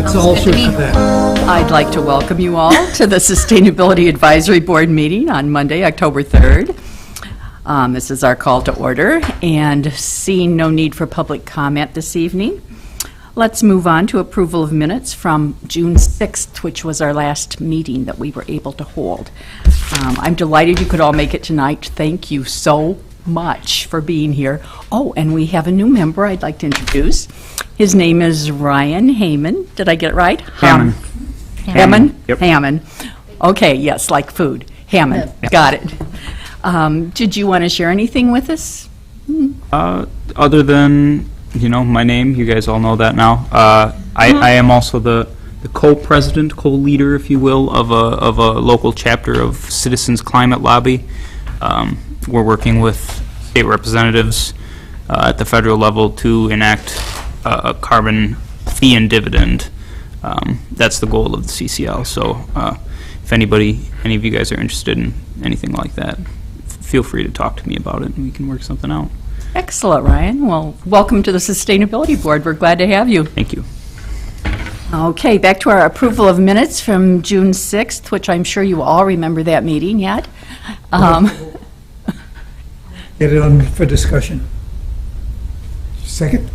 Let's all shoot for that. I'd like to welcome you all to the Sustainability Advisory Board meeting on Monday, October 3rd. This is our call to order, and seeing no need for public comment this evening, let's move on to approval of minutes from June 6th, which was our last meeting that we were able to hold. I'm delighted you could all make it tonight. Thank you so much for being here. Oh, and we have a new member I'd like to introduce. His name is Ryan Heyman. Did I get it right? Hammond. Hammond? Yep. Hammond. Okay, yes, like food. Hammond. Yep. Got it. Did you want to share anything with us? Other than, my name, you guys all know that now. I am also the co-president, co-leader, if you will, of a local chapter of Citizens Climate Lobby. We're working with state representatives at the federal level to enact a carbon fee and dividend. That's the goal of the CCL. So if any of you guys are interested in anything like that, feel free to talk to me about it and we can work something out. Excellent, Ryan. Well, welcome to the Sustainability Board. We're glad to have you. Thank you. Okay, back to our approval of minutes from June 6th, which I'm sure you all remember that meeting yet. Get it on for discussion. Second?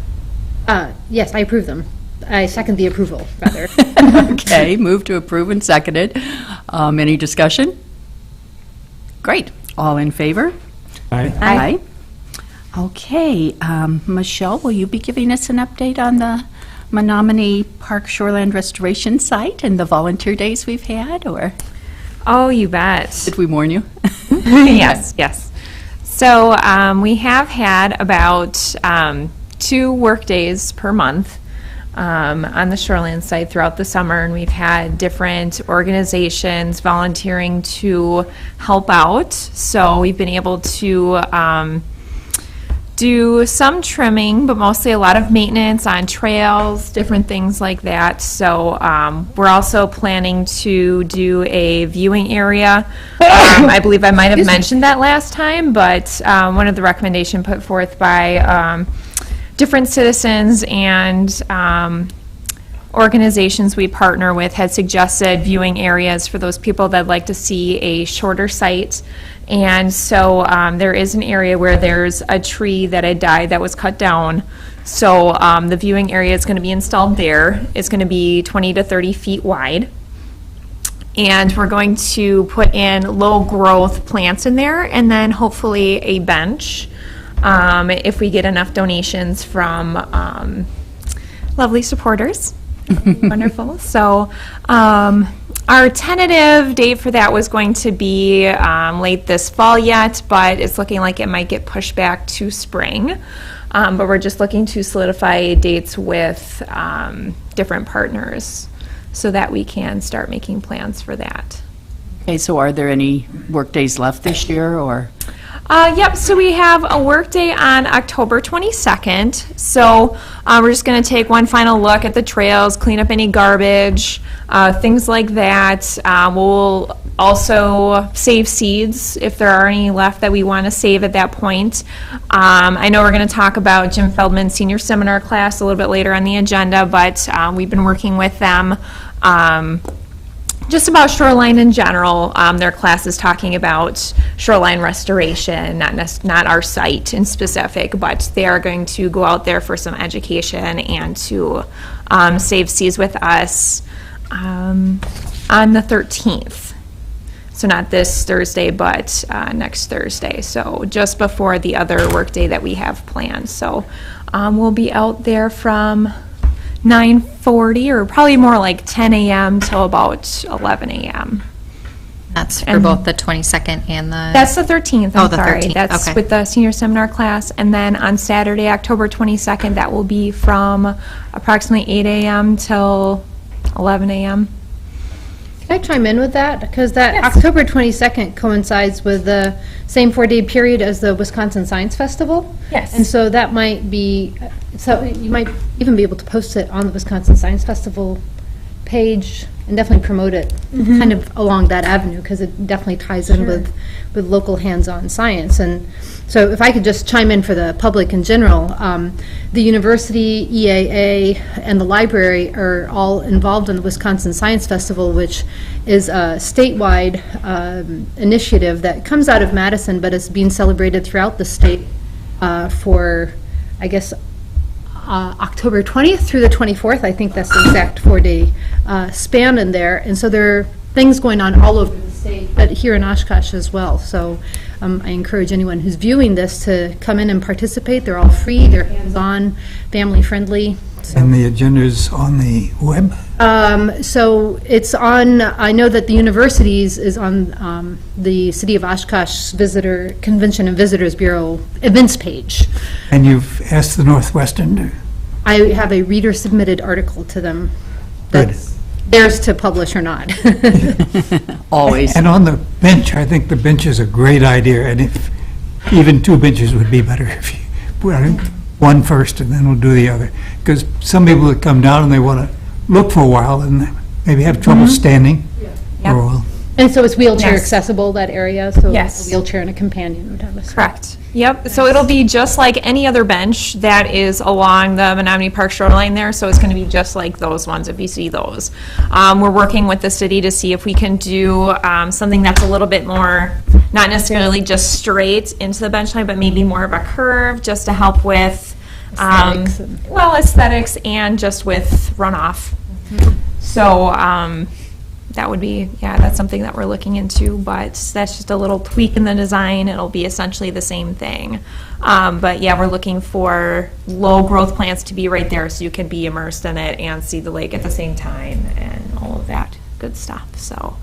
Yes, I approve them. I second the approval, rather. Okay, move to approve and seconded. Any discussion? Great. All in favor? Aye. Aye. Okay, Michelle, will you be giving us an update on the Menominee Park Shoreland Restoration Site and the volunteer days we've had, or Oh, you bet. did we warn you? Yes. So we have had about 2 work days per month on the Shoreline site throughout the summer, and we've had different organizations volunteering to help out. So we've been able to do some trimming, but mostly a lot of maintenance on trails, different things like that. So we're also planning to do a viewing area. I believe I might have mentioned that last time, but one of the recommendations put forth by different citizens and organizations we partner with had suggested viewing areas for those people that'd like to see a shorter site. And so there is an area where there's a tree that had died that was cut down. So the viewing area is going to be installed there. It's going to be 20 to 30 feet wide. And we're going to put in low growth plants in there, and then hopefully a bench if we get enough donations from lovely supporters. Wonderful. So our tentative date for that was going to be late this fall yet, but it's looking like it might get pushed back to spring. But we're just looking to solidify dates with different partners so that we can start making plans for that. Okay, so are there any work days left this year, or? Yep, so we have a work day on October 22nd. So we're just going to take one final look at the trails, clean up any garbage, things like that. We'll also save seeds if there are any left that we want to save at that point. I know we're going to talk about Jim Feldman's senior seminar class a little bit later on the agenda, but we've been working with them just about shoreline in general. Their class is talking about shoreline restoration, not our site in specific, but they are going to go out there for some education and to save seas with us on the 13th. So not this Thursday, but next Thursday. So just before the other work day that we have planned. So we'll be out there from 9:40 or probably more like 10 a.m. till about 11 a.m. That's for both the 22nd and the... That's the 13th, I'm the sorry. 13th, That's okay. with the senior seminar class. And then on Saturday, October 22nd, that will be from approximately 8 a.m. till 11 a.m. Can I chime in with that? Because that Yes. October 22nd coincides with the same 4-day period as the Wisconsin Science Festival. Yes. And so that might be, so you might even be able to post it on the Wisconsin Science Festival page and definitely promote it kind of along that avenue, because it definitely ties in with local hands-on science. And so if I could just chime in for the public in general, the university, EAA, and the library are all involved in the Wisconsin Science Festival, which is a statewide initiative that comes out of Madison, but is being celebrated throughout the state for, I guess, October 20th through the 24th. I think that's the exact 4-day span in there. And so there are things going on all over the state, but here in Oshkosh as well. So I encourage anyone who's viewing this to come in and participate. They're all free, they're hands-on, family-friendly. So. And the agenda's on the web? So it's on, I know that the universities is on the City of Oshkosh Visitor Convention and Visitors Bureau events page. And you've asked the Northwestern to? I have a reader-submitted article to them. Good. That's theirs to publish or not. Always. And on the bench, I think the bench is a great idea, and if, even 2 benches would be better if you put one first and then we'll do the other. Because some people that come down and they want to look for a while and maybe have trouble standing for a while. And so it's wheelchair Yes. accessible, that area? So Yes. a wheelchair and a companion would have a spot. Correct. Yep, so it'll be just like any other bench that is along the Menominee Park shoreline there, so it's going to be just like those ones if you see those. We're working with the city to see if we can do something that's a little bit more, not necessarily just straight into the bench line, but maybe more of a curve, just to help with, Aesthetics aesthetics and just with runoff. So, that would be, that's something that we're looking into, but that's just a little tweak in the design. It'll be essentially the same thing. But yeah, we're looking for low growth plants to be right there so you can be immersed in it and see the lake at the same time and all of that good stuff, so.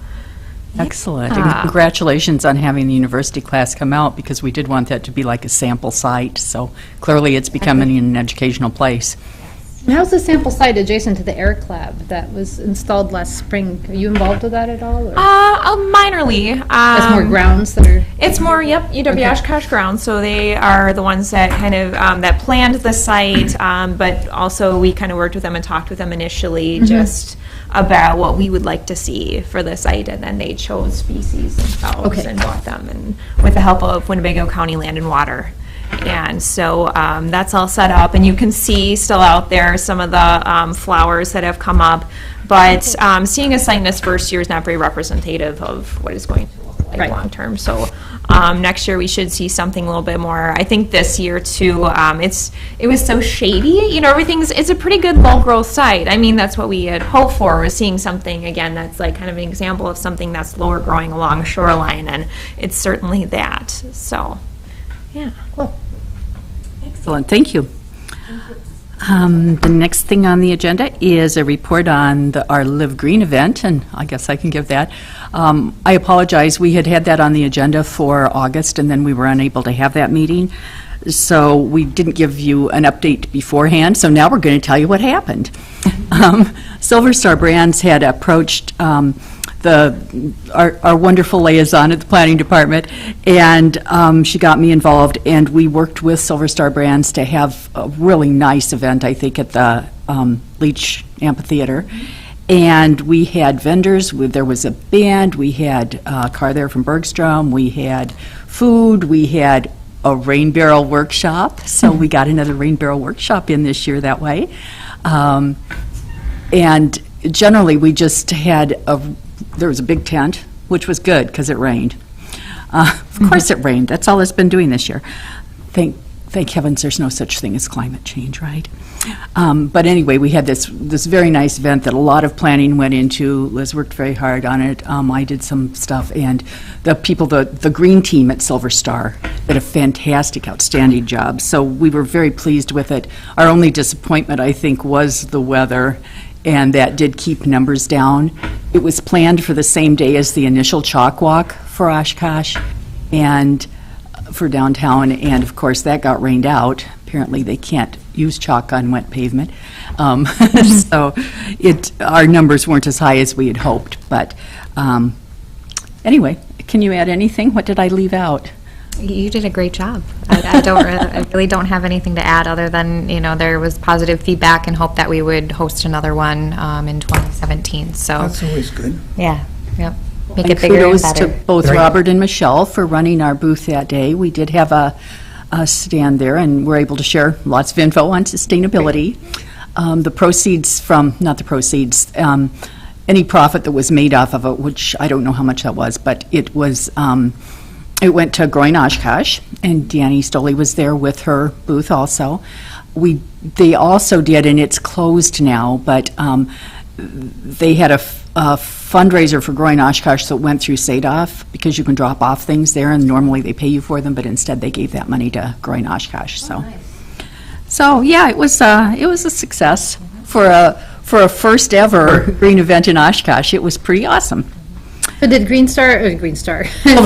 Excellent. And congratulations on having the university class come out, because we did want that to be like a sample site. So clearly it's becoming an educational place. And how's the sample site adjacent to the Eric Lab that was installed last spring? Are you involved with that at all? Or? Minorly. It's more grounds that are... It's more, yep, UW Oshkosh grounds, so they are the ones that kind of, that planned the site, but also we kind of worked with them and talked with them initially just about what we would like to see for the site, and then they chose species themselves and bought them, and with the help of Winnebago County Land and Water. And so that's all set up, and you can see still out there some of the flowers that have come up, but seeing a site in this first year is not very representative of what is going to look like long term. So next year we should see something a little bit more. I think this year too, it was so shady, you know, it's a pretty good low growth site. I mean, that's what we had hoped for, was seeing something again that's like kind of an example of something that's lower growing along shoreline, and it's certainly that. So yeah. Cool. Excellent, thank you. The next thing on the agenda is a report on our Live Green event, and I guess I can give that. I apologize, we had that on the agenda for August, and then we were unable to have that meeting. So we didn't give you an update beforehand, so now we're going to tell you what happened. Silver Star Brands had approached our wonderful liaison at the planning department, and she got me involved, and we worked with Silver Star Brands to have a really nice event, I think, at the Leach Amphitheater. And we had vendors, there was a band, we had a car there from Bergstrom, we had food, we had a rain barrel workshop, so we got another rain barrel workshop in this year that way. And generally, we just had there was a big tent, which was good because it rained. Of course it rained. That's all it's been doing this year. Thank heavens there's no such thing as climate change, right? But anyway, we had this very nice event that a lot of planning went into. Liz worked very hard on it. I did some stuff, and the people, the green team at Silver Star did a fantastic, outstanding job. So we were very pleased with it. Our only disappointment, I think, was the weather, and that did keep numbers down. It was planned for the same day as the initial chalk walk for Oshkosh and for downtown, and of course that got rained out. Apparently they can't use chalk on wet pavement. So our numbers weren't as high as we had hoped. But anyway, can you add anything? What did I leave out? You did a great job. I really don't have anything to add other than, there was positive feedback and hope that we would host another one in 2016. 2017. So, That's always good. yeah, yep. Make And it bigger and kudos to better. both Right. Robert and Michelle for running our booth that day. We did have a stand there, and we're able to share lots of info on sustainability. The proceeds from, not the proceeds, any profit that was made off of it, which I don't know how much that was, but it was, it went to Growing Oshkosh, and Danny Stoley was there with her booth also. They also did, and it's closed now, but they had a fundraiser for Growing Oshkosh that went through SADOF, because you can drop off things there, and normally they pay you for them, but instead they gave that money to Growing Oshkosh, so. So, yeah, it was a success for a first ever green event in Oshkosh. It was pretty awesome. But did Green Star. Silver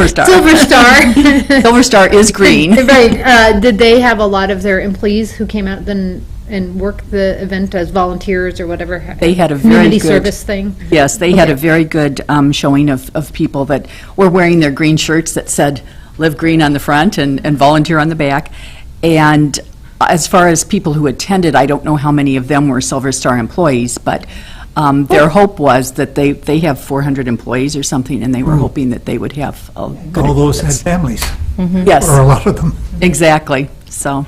Star. Silver Star. Silver Star is green. Right. Did they have a lot of their employees who came out then and worked the event as volunteers or whatever? They had a very Community good- service thing? Yes, they had a Okay. very good showing of people that were wearing their green shirts that said, "Live Green" on the front and volunteer on the back. And as far as people who attended, I don't know how many of them were Silver Star employees, but their hope was that they have 400 employees or something, and they were hoping that they would have a good All those had attendance. families, Yes. or a lot of them. Exactly. So,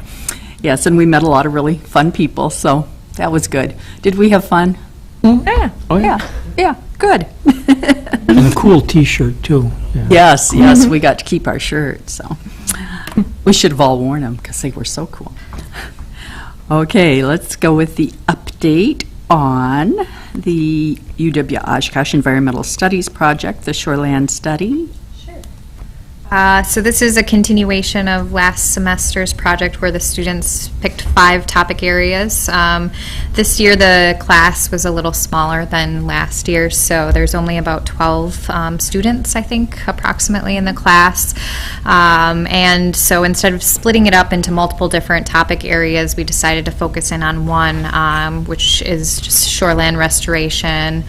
yes, and we met a lot of really fun people, so that was good. Did we have fun? Yeah. Oh, yeah. Yeah, good. And a cool T-shirt, too. Yeah. Yes, we got to keep our shirts, so. We should have all worn them, because they were so cool. Okay, let's go with the update on the UW Oshkosh Environmental Studies Project, the Shoreline study. So this is a continuation of last semester's project where the students picked 5 topic areas. This year the class was a little smaller than last year, so there's only about 12 students, I think, approximately in the class. And so instead of splitting it up into multiple different topic areas, we decided to focus in on one, which is just shoreline restoration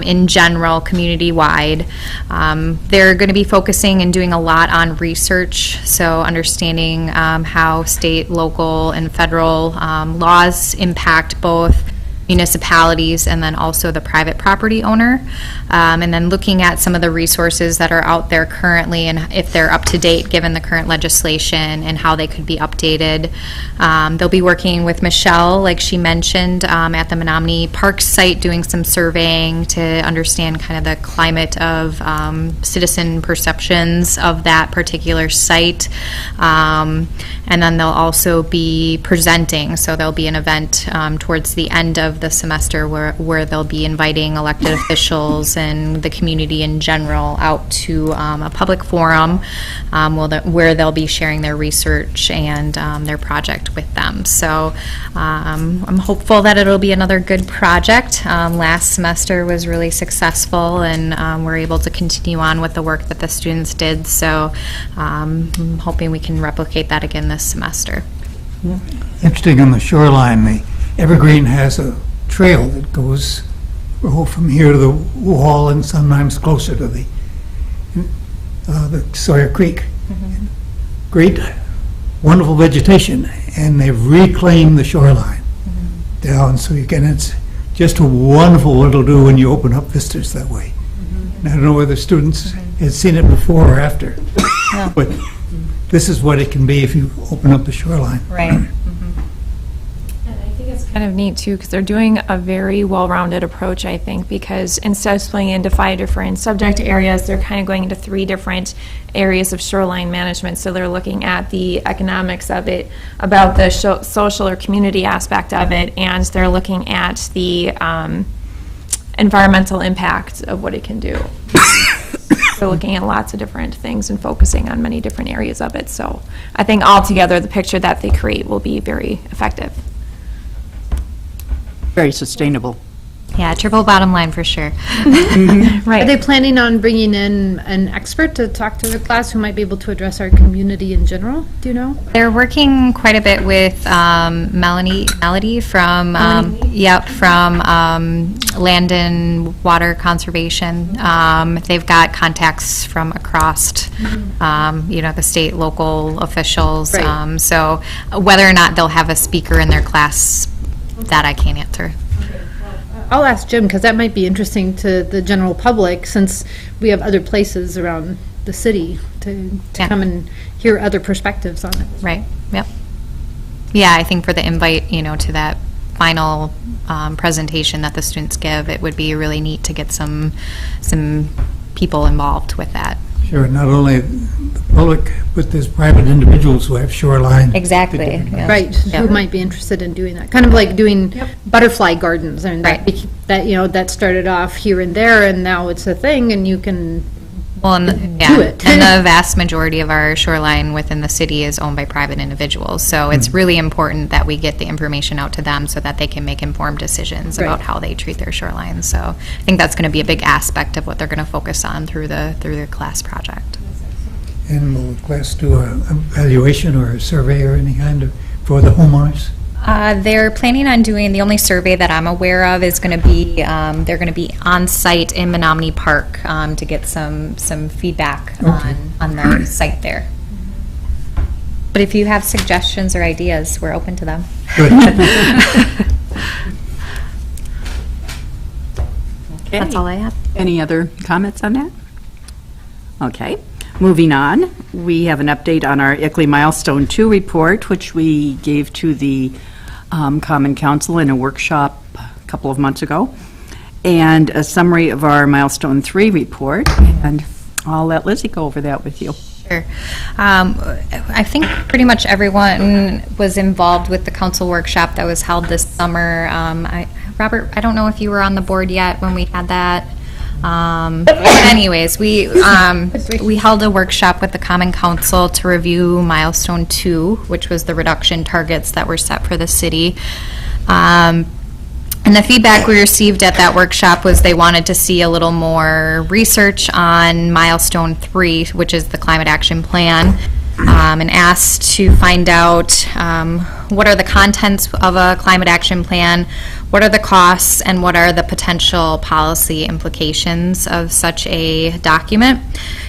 in general, community-wide. They're going to be focusing and doing a lot on research, so understanding how state, local, and federal laws impact both municipalities and then also the private property owner, and then looking at some of the resources that are out there currently and if they're up to date given the current legislation and how they could be updated. They'll be working with Michelle, like she mentioned, at the Menominee Park site doing some surveying to understand kind of the climate of citizen perceptions of that particular site. And then they'll also be presenting, so there'll be an event towards the end of the semester where they'll be inviting elected officials and the community in general out to a public forum where they'll be sharing their research and their project with them. So I'm hopeful that it'll be another good project. Last semester was really successful, and we're able to continue on with the work that the students did, so I'm hoping we can replicate that again this semester. Interesting, on the shoreline, the Evergreen has a trail that goes from here to the wall and sometimes closer to the Sawyer Creek. Great, wonderful vegetation, and they've reclaimed the shoreline down, so you can, it's just wonderful what it'll do when you open up vistas that way. And I don't know whether students had seen it before or after, but this is what it can be if you open up the shoreline. Right. And I think it's kind of neat too, because they're doing a very well-rounded approach, I think, because instead of splitting into 5 different subject areas, they're kind of going into 3 different areas of shoreline management. So they're looking at the economics of it, about the social or community aspect of it, and they're looking at the environmental impact of what it can do. So looking at lots of different things and focusing on many different areas of it. So I think altogether the picture that they create will be very effective. Very sustainable. Yeah, triple bottom line for sure. Are they planning on bringing in an expert to talk to the class who might be able to address our community in general? Do you know? They're working quite a bit with Melody from Land and Water Conservation. They've got contacts from across, the state, local officials. Right. So whether or not they'll have a speaker in their class, that I can't answer. I'll ask Jim, because that might be interesting to the general public, since we have other places around the city to Yeah. come and hear other perspectives on it. Right, yep. Yeah, I think for the invite, to that final presentation that the students give, it would be really neat to get some people involved with that. Sure, not only the public, but there's private individuals who have Shoreline. Exactly. yeah. Right, Yeah. who might be interested in doing that, kind of like doing butterfly gardens, and Right. that started off here and there, and now it's a thing, and you can Well, and, do it. and the vast majority of our shoreline within the city is owned by private individuals. So it's really important that we get the information out to them so that they can make informed decisions about Right. how they treat their shoreline. So I think that's going to be a big aspect of what they're going to focus on through their class project. And will the class do a evaluation or a survey or any kind of, for the homeowners? They're planning on doing, the only survey that I'm aware of is going to be, they're going to be on site in Menominee Park to get some feedback on the site there. But if you have suggestions or ideas, we're open to them. Good. Okay. That's all I have. Any other comments on that? Okay. Moving on, we have an update on our ICLEI Milestone 2 report, which we gave to the Common Council in a workshop a couple of months ago, and a summary of our Milestone 3 report, and I'll let Lizzie go over that with you. Sure. I think pretty much everyone was involved with the council workshop that was held this summer. Robert, I don't know if you were on the board yet when we had that. Anyways, we held a workshop with the Common Council to review Milestone 2, which was the reduction targets that were set for the city. And the feedback we received at that workshop was they wanted to see a little more research on Milestone 3, which is the climate action plan, and asked to find out what are the contents of a climate action plan, what are the costs, and what are the potential policy implications of such a document.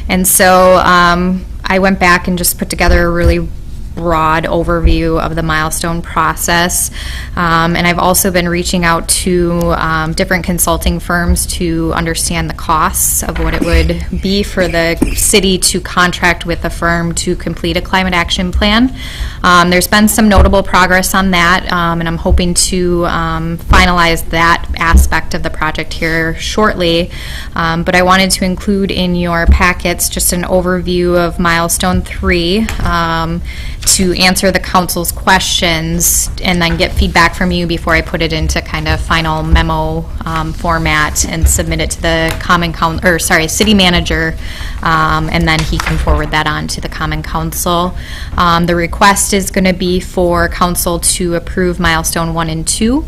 And so I went back and just put together a really broad overview of the Milestone process. And I've also been reaching out to different consulting firms to understand the costs of what it would be for the city to contract with a firm to complete a climate action plan. There's been some notable progress on that, and I'm hoping to finalize that aspect of the project here shortly. But I wanted to include in your packets just an overview of Milestone 3, to answer the council's questions and then get feedback from you before I put it into kind of final memo format and submit it to the city manager, and then he can forward that on to the Common Council. The request is going to be for council to approve Milestone 1 and 2,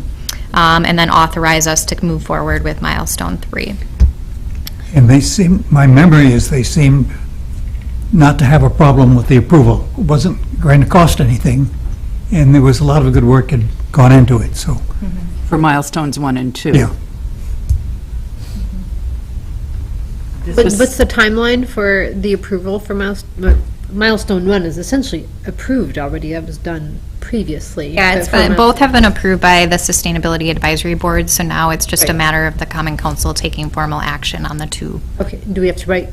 and then authorize us to move forward with Milestone 3. And my memory is they seem not to have a problem with the approval. It wasn't going to cost anything, and there was a lot of good work had gone into it, so, For Milestones 1 and 2. yeah. But what's the timeline for the approval for Milestone 1 is essentially approved already, that was done previously. Yeah, But it's for been, both have been approved by the Sustainability Advisory Board, so now it's just a Right. matter of the Common Council taking formal action on the two. Okay, do we have to write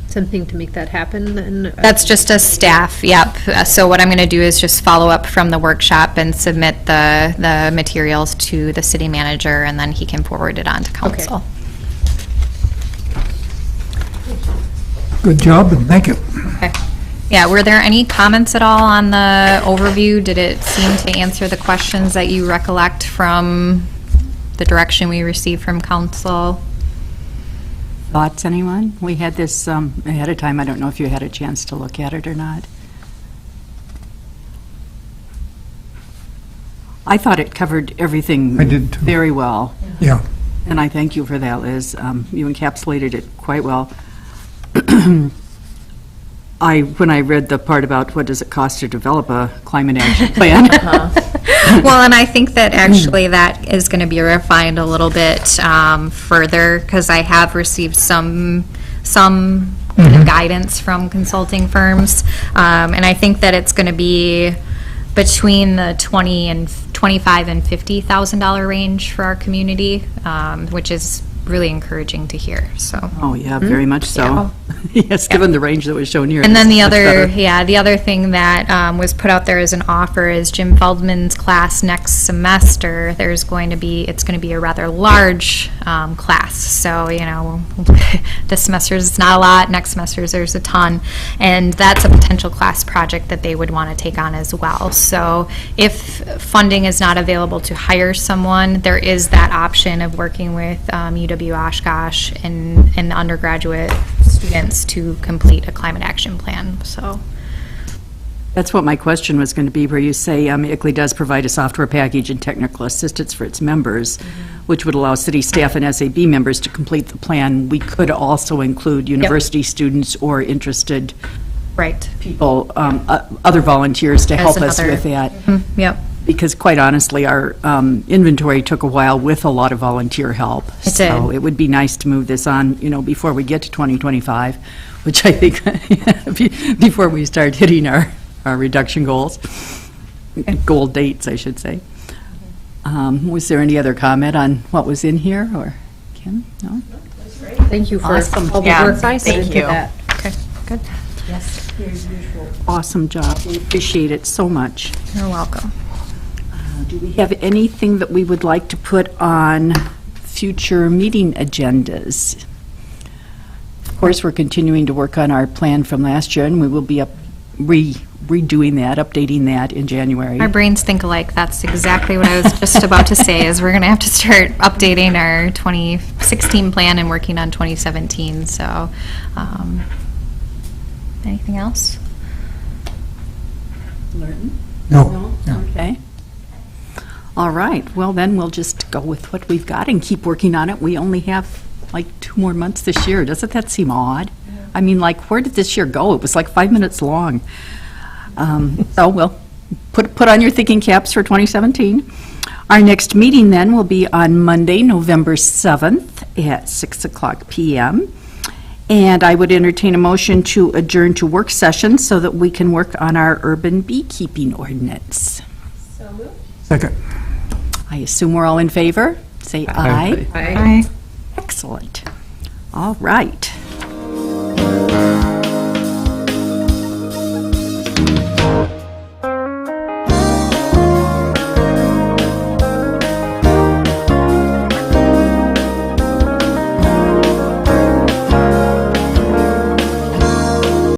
something to make that happen then? That's just a staff, yep. So what I'm going to do is just follow up from the workshop and submit the materials to the city manager, and then he can forward it on to council. Good job, and thank you. Okay. Yeah, were there any comments at all on the overview? Did it seem to answer the questions that you recollect from the direction we received from council? Thoughts, anyone? We had this ahead of time. I don't know if you had a chance to look at it or not. I thought it covered everything I did too. very well, Yeah. and I thank you for that, Liz. You encapsulated it quite well. When I read the part about what does it cost to develop a climate action plan, Well, and I think that actually that is going to be refined a little bit further, because I have received some kind of guidance from consulting firms, and I think that it's going to be between the $25,000 and $50,000 range for our community, which is really encouraging to hear, so. Oh, yeah, very much so. Yes, given the range that was shown here. And then it's the much other, better. the other thing that was put out there as an offer is Jim Feldman's class next semester. It's going to be a rather large class. So, this semester it's not a lot, next semester there's a ton. And that's a potential class project that they would want to take on as well. So if funding is not available to hire someone, there is that option of working with UW Oshkosh and the undergraduate students to complete a climate action plan, so. That's what my question was going to be, where you say ICLEI does provide a software package and technical assistance for its members, which would allow city staff and SAB members to complete the plan. We could also include university students or interested Right. people, other volunteers to help us with that. Yep. Because quite honestly, our inventory took a while with a lot of volunteer help. It did. So it would be nice to move this on, before we get to 2025, which I think, before we start hitting our reduction goals, goal dates, I should say. Was there any other comment on what was in here, or Kim? No? Thank you for Awesome. all the Yeah, work that thank into you. that. Okay, good. Awesome job. We appreciate it so much. You're welcome. Do we have anything that we would like to put on future meeting agendas? Of course, we're continuing to work on our plan from last year, and we will be redoing that, updating that in January. Our brains think alike. That's exactly what I was just about to say, is we're going to have to start updating our 2016 plan and working on 2017, so, anything else? No. Okay. All right, well then, we'll just go with what we've got and keep working on it. We only have like 2 more months this year. Doesn't that seem odd? I mean, where did this year go? It was like 5 minutes long. So we'll put on your thinking caps for 2017. Our next meeting then will be on Monday, November 7th at 6:00 p.m. And I would entertain a motion to adjourn to work session so that we can work on our urban beekeeping ordinance. Second. I assume we're all in favor? Say aye. Aye. Excellent. All right.